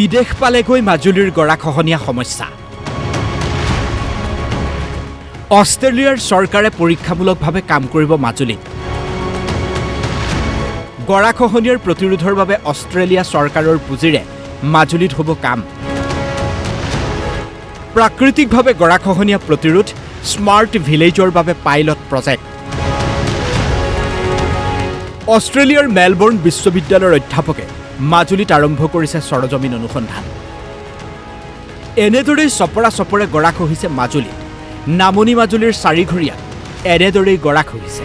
বিদেশ পালেগৈ মাজুলীৰ গৰাখহনীয়া সমস্যা। অষ্ট্ৰেলিয়াৰ চৰকাৰে পৰীক্ষামূলকভাৱে কাম কৰিব মাজুলীত। গৰাখহনীয়াৰ প্ৰতিৰোধৰ বাবে অষ্ট্ৰেলিয়া চৰকাৰৰ পুঁজিৰে মাজুলীত হ'ব কাম। প্ৰাকৃতিকভাৱে গৰাখহনীয়া প্ৰতিৰোধ স্মাৰ্ট ভিলেজৰ বাবে পাইলট প্ৰজেক্ট। অষ্ট্ৰেলিয়াৰ মেলবৰ্ণ বিশ্ববিদ্যালয়ৰ অধ্যাপকে মাজুলীত আৰম্ভ কৰিছে সৰজমিন অনুসন্ধান। এনেদৰেই চপৰা চপৰে গৰাখহিছে মাজুলীত। নামনি মাজুলীৰ চাৰিঘৰীয়াত এনেদৰেই গৰাখহিছে।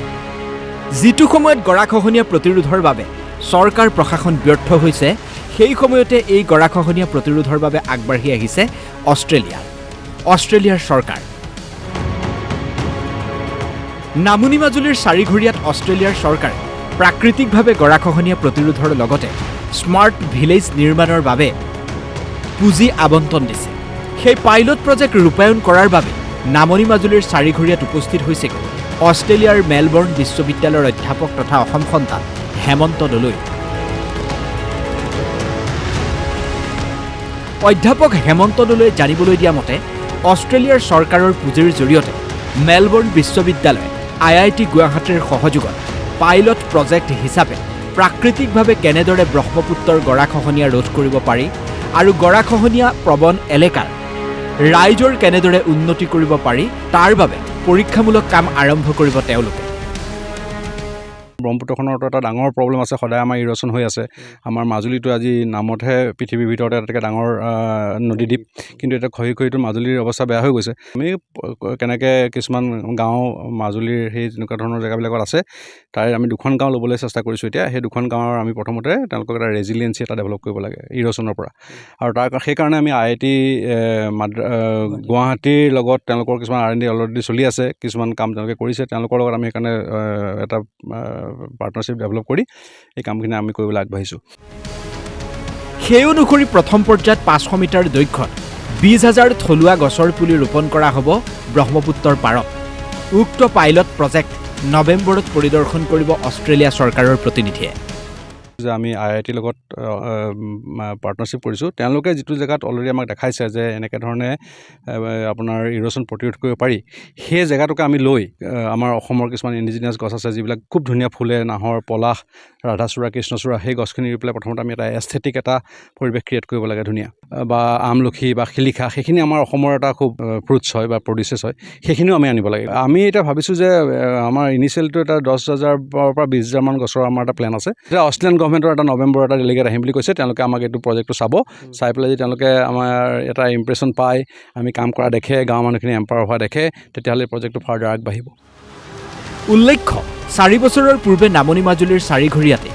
যিটো সময়ত গৰাখহনীয়া প্ৰতিৰোধৰ বাবে চৰকাৰ প্ৰশাসন ব্যৰ্থ হৈছে, সেই সময়তে এই গৰাখহনীয়া প্ৰতিৰোধৰ বাবে আগবাঢ়ি আহিছে অষ্ট্ৰেলিয়াৰ চৰকাৰ। নামনি মাজুলীৰ চাৰিঘৰীয়াত অষ্ট্ৰেলিয়াৰ চৰকাৰে প্ৰাকৃতিকভাৱে গৰাখহনীয়া প্ৰতিৰোধৰ লগতে স্মাৰ্ট ভিলেজ নিৰ্মাণৰ বাবে পুঁজি আবণ্টন দিছে। সেই পাইলট প্ৰজেক্ট ৰূপায়ণ কৰাৰ বাবে নামনি মাজুলীৰ চাৰিঘৰীয়াত উপস্থিত হৈছেগৈ অষ্ট্ৰেলিয়াৰ মেলবৰ্ণ বিশ্ববিদ্যালয়ৰ অধ্যাপক তথা অসম সন্তান হেমন্ত দলৈ। অধ্যাপক হেমন্ত দলৈ জানিবলৈ দিয়া মতে, অষ্ট্ৰেলিয়াৰ চৰকাৰৰ পুঁজিৰ জৰিয়তে মেলবৰ্ণ বিশ্ববিদ্যালয়ে IIT গুৱাহাটীৰ সহযোগত পাইলট প্ৰজেক্ট হিচাপে প্ৰাকৃতিকভাৱে কেনেদৰে ব্ৰহ্মপুত্ৰৰ গৰাখহনীয়া ৰোধ কৰিব পাৰি আৰু গৰাখহনীয়া প্ৰৱণ এলেকাৰ ৰাইজৰ কেনেদৰে উন্নতি কৰিব পাৰি তাৰ বাবে পৰীক্ষামূলক কাম আৰম্ভ কৰিব তেওঁলোকে। ব্ৰহ্মপুত্ৰখনৰতো এটা ডাঙৰ প্ৰব্লেম আছে, সদায় আমাৰ ইৰ'শ্যন হৈ আছে। আমাৰ মাজুলীটো আজি নামতহে পৃথিৱীৰ ভিতৰতে এটাকৈ ডাঙৰ নদীদ্বীপ, কিন্তু এতিয়া খহি খহিটো মাজুলীৰ অৱস্থা বেয়া হৈ গৈছে। আমি কেনেকৈ কিছুমান গাঁও মাজুলীৰ সেই তেনেকুৱা ধৰণৰ জেগাবিলাকত আছে, তাৰে আমি দুখন গাঁও ল'বলৈ চেষ্টা কৰিছোঁ এতিয়া। সেই দুখন গাঁৱৰ আমি প্ৰথমতে তেওঁলোকক এটা ৰেজিলিয়েঞ্চি এটা ডেভেলপ কৰিব লাগে ইৰ'শ্যনৰ পৰা, আৰু সেইকাৰণে আমি IIT গুৱাহাটীৰ লগত তেওঁলোকৰ কিছুমান R&D অলৰেডি চলি আছে, কিছুমান কাম তেওঁলোকে কৰিছে। তেওঁলোকৰ লগত আমি সেইকাৰণে এটা পাৰ্টনাৰশ্বিপ ডেভেলপ কৰি এই কামখিনি আমি কৰিবলৈ আগবাঢ়িছোঁ। সেই অনুসৰি প্ৰথম পৰ্যায়ত 500 মিটাৰ দৈৰ্ঘ্যত 20,000 থলুৱা গছৰ পুলি ৰোপণ কৰা হ'ব ব্ৰহ্মপুত্ৰৰ পাৰত। উক্ত পাইলট প্ৰজেক্ট নৱেম্বৰত পৰিদৰ্শন কৰিব অষ্ট্ৰেলিয়া চৰকাৰৰ প্ৰতিনিধিয়ে। যে আমি IIT লগত পাৰ্টনাৰশ্বিপ কৰিছোঁ, তেওঁলোকে যিটো জেগাত অলৰেডি আমাক দেখাইছে যে এনেকৈ ধৰণে আপোনাৰ ইৰ'শ্যন প্ৰতিৰোধ কৰিব পাৰি, সেই জেগাটোকে আমি লৈ আমাৰ অসমৰ কিছুমান ইণ্ডিজিনিয়াছ গছ আছে যিবিলাক খুব ধুনীয়া ফুলে, নাহৰ, পলাশ, ৰাধাচূড়া, কৃষ্ণচূড়া, সেই গছখিনি ৰুই পেলাই প্ৰথমতে আমি এটা এস্থেটিক এটা পৰিৱেশ ক্ৰিয়েট কৰিব লাগে ধুনীয়া, বা আমলখি বা শিলিখা, সেইখিনি আমাৰ অসমৰ এটা খুব ফ্ৰুটছ হয় বা প্ৰডিউচেছ হয়, সেইখিনিও আমি আনিব লাগে। আমি এতিয়া ভাবিছোঁ যে আমাৰ ইনিচিয়েলটো এটা 10,000 পৰা 20,000 মান গছৰ আমাৰ এটা প্লেন আছে। এতিয়া অষ্ট্ৰেলিয়ান গভৰ্ণমেণ্টৰ এটা নৱেম্বৰ এটা ডেলিগেট আহিম বুলি কৈছে। তেওঁলোকে আমাক এইটো প্ৰজেক্টটো চাই পেলাই যদি তেওঁলোকে আমাৰ এটা ইমপ্ৰেশ্যন পায়, আমি কাম কৰা দেখে, গাঁৱৰ মানুহখিনি এম্পাৱাৰ হোৱা দেখে, তেতিয়াহ'লে প্ৰজেক্টটো ফাৰ্ডাৰ আগবাঢ়িব। উল্লেখ্য, 4 বছৰৰ পূৰ্বে নামনি মাজুলীৰ চাৰিঘৰীয়াতে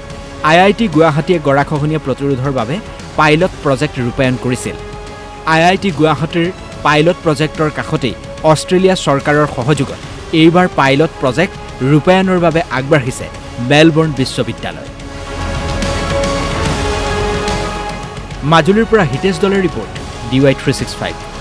IIT গুৱাহাটীয়ে গৰাখহনীয়া প্ৰতিৰোধৰ বাবে পাইলট প্ৰজেক্ট ৰূপায়ণ কৰিছিল। IIT গুৱাহাটীৰ পাইলট প্ৰজেক্টৰ কাষতেই অষ্ট্ৰেলিয়া চৰকাৰৰ সহযোগত এইবাৰ পাইলট প্ৰজেক্ট ৰূপায়ণৰ বাবে আগবাঢ়িছে মেলবৰ্ণ বিশ্ববিদ্যালয়। মাজুলীৰ পৰা হিতেশ দলৰ ৰিপৰ্ট, DY365।